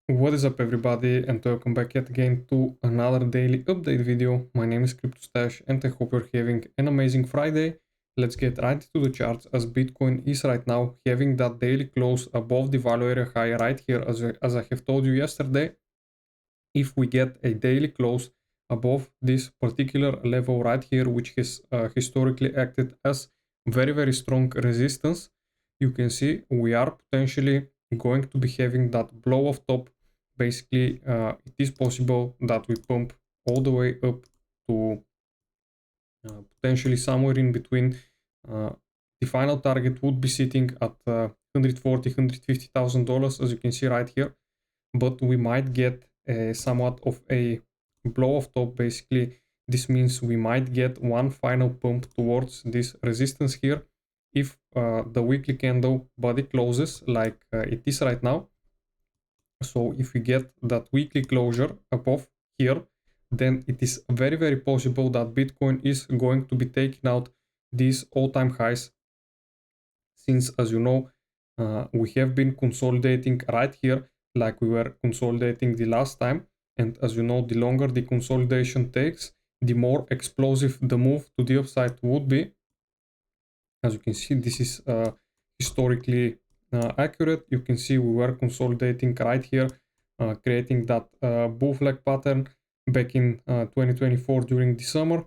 What is up everybody, and welcome back yet again to another daily update video. My name is CryptoStash and I hope you're having an amazing Friday. Let's get right to the charts as Bitcoin is right now having that daily close above the value area high right here as I have told you yesterday. If we get a daily close above this particular level right here, which has historically acted as very strong resistance, you can see we are potentially going to be having that blow off top. Basically, it is possible that we pump all the way up to potentially somewhere in between. The final target would be sitting at $140,000, $150,000, as you can see right here, but we might get somewhat of a blow off top. Basically, this means we might get one final pump towards this resistance here if the weekly candle body closes like it is right now. So if we get that weekly closure above here, then it is very possible that Bitcoin is going to be taking out these all-time highs, since, as you know, we have been consolidating right here like we were consolidating the last time. And as you know, the longer the consolidation takes, the more explosive the move to the upside would be. As you can see, this is historically accurate. You can see we were consolidating right here, creating that bull flag pattern back in 2024 during the summer.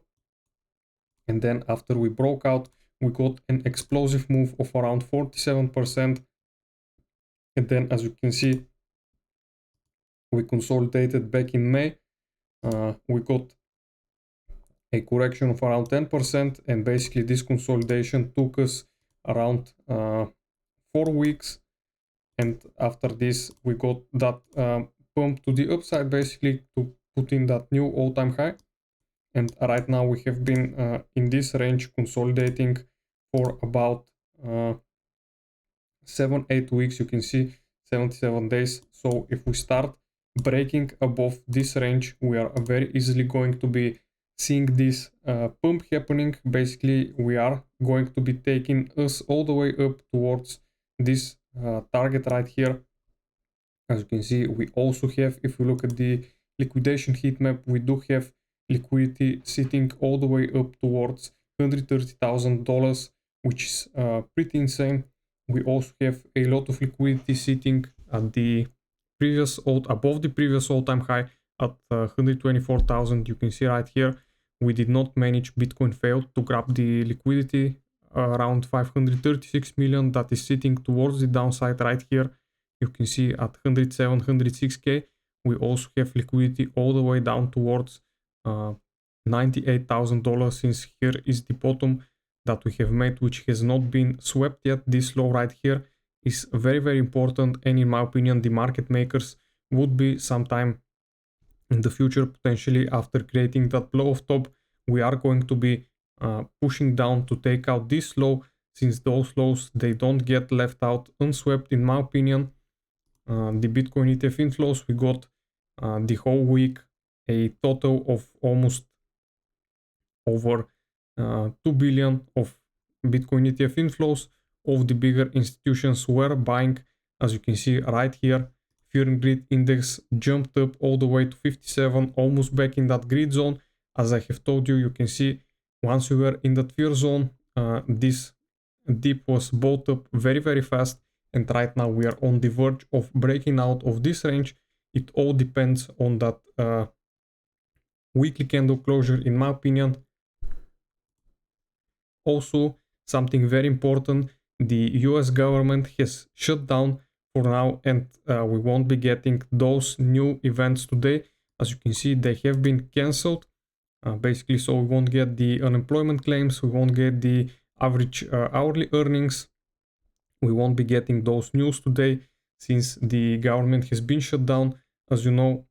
And then after we broke out, we got an explosive move of around 47%. And then, as you can see, we consolidated back in May. We got a correction of around 10%, and basically this consolidation took us around 4 weeks. And after this, we got that pump to the upside, basically to put in that new all-time high. And right now we have been in this range consolidating for about 7-8 weeks. You can see 77 days. So if we start breaking above this range, we are very easily going to be seeing this pump happening. Basically, we are going to be taking us all the way up towards this target right here. As you can see, we also have, if we look at the liquidation heat map, we do have liquidity sitting all the way up towards $130,000, which is pretty insane. We also have a lot of liquidity sitting at the above the previous all-time high at 124,000. You can see right here, we did not manage. Bitcoin failed to grab the liquidity around 536 million that is sitting towards the downside right here. You can see at 107, 106k. We also have liquidity all the way down towards $98,000, since here is the bottom that we have made, which has not been swept yet. This low right here is very important, and in my opinion, the market makers would be sometime in the future, potentially after creating that blow off top, we are going to be pushing down to take out this low, since those lows, they don't get left out unswept, in my opinion. The Bitcoin ETF inflows, we got the whole week a total of almost over 2 billion of Bitcoin ETF inflows. All the bigger institutions were buying. As you can see right here, Fear and Greed index jumped up all the way to 57, almost back in that greed zone. As I have told you, you can see once we were in that fear zone, this dip was bought up very fast, and right now we are on the verge of breaking out of this range. It all depends on that weekly candle closure, in my opinion. Also, something very important, the US government has shut down for now, and we won't be getting those new events today. As you can see, they have been cancelled, basically, so we won't get the unemployment claims, we won't get the average hourly earnings, we won't be getting those news today since the government has been shut down. As you know,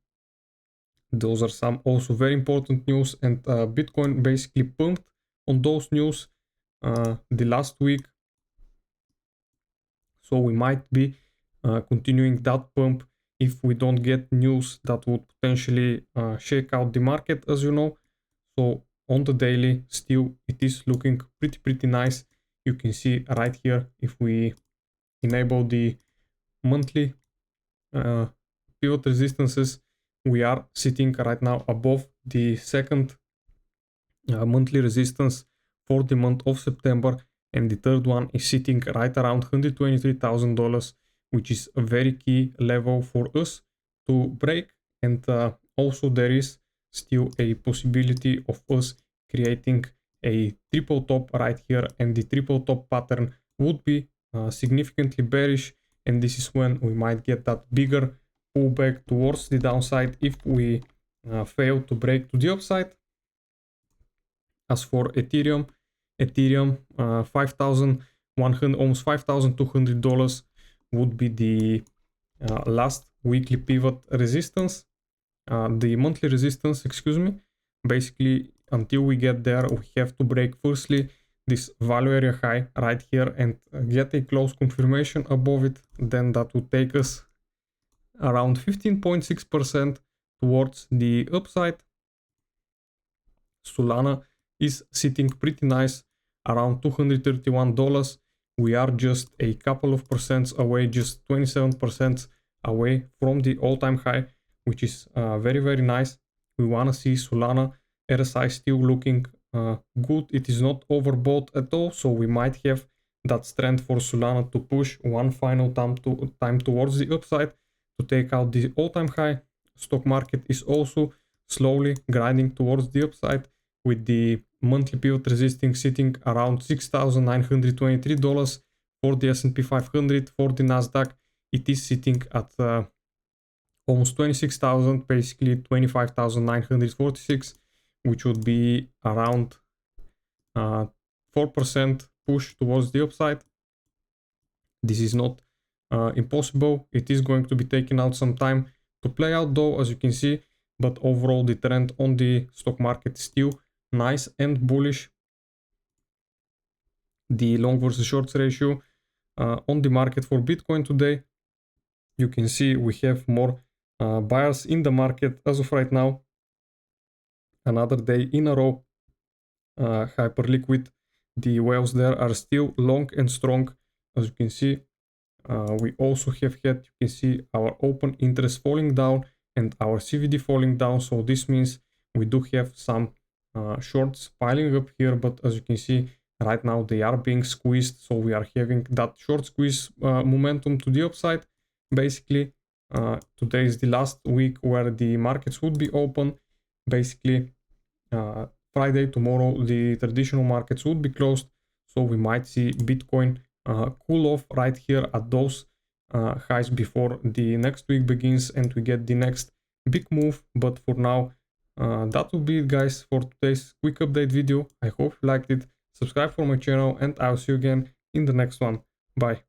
those are some also very important news, and Bitcoin basically pumped on those news the last week. So we might be continuing that pump if we don't get news that would potentially shake out the market, as you know. So on the daily, still it is looking pretty nice. You can see right here, if we enable the monthly pivot resistances. We are sitting right now above the second monthly resistance for the month of September, and the third one is sitting right around $123,000, which is a very key level for us to break. And also there is still a possibility of us creating a triple top right here, and the triple top pattern would be significantly bearish, and this is when we might get that bigger pullback towards the downside if we fail to break to the upside. As for Ethereum, 5,100, almost $5,200 would be the last weekly pivot resistance, the monthly resistance, excuse me. Basically, until we get there, we have to break firstly this value area high right here and get a close confirmation above it. Then that would take us around 15.6% towards the upside. Solana is sitting pretty nice around $231. We are just a couple of percents away, just 27% away from the all-time high, which is very, very nice. We want to see Solana RSI still looking good. It is not overbought at all, so we might have that strength for Solana to push one final time towards the upside to take out the all-time high. Stock market is also slowly grinding towards the upside, with the monthly pivot resisting sitting around $6,923 for the S&P 500. For the Nasdaq, it is sitting at almost 26,000, basically 25,946, which would be around 4% push towards the upside. This is not impossible. It is going to be taking out some time to play out though, as you can see, but overall the trend on the stock market is still nice and bullish. The long versus shorts ratio on the market for Bitcoin today, you can see we have more buyers in the market as of right now. Another day in a row, hyper liquid. The whales there are still long and strong, as you can see. We also have had, you can see, our open interest falling down and our CVD falling down, so this means we do have some shorts piling up here, but as you can see right now they are being squeezed, so we are having that short squeeze momentum to the upside. Basically today is the last week where the markets would be open. Basically Friday, tomorrow, the traditional markets would be closed, so we might see Bitcoin cool off right here at those highs before the next week begins and we get the next big move. But for now, that will be it, guys, for today's quick update video. I hope you liked it. Subscribe for my channel, and I'll see you again in the next one. Bye.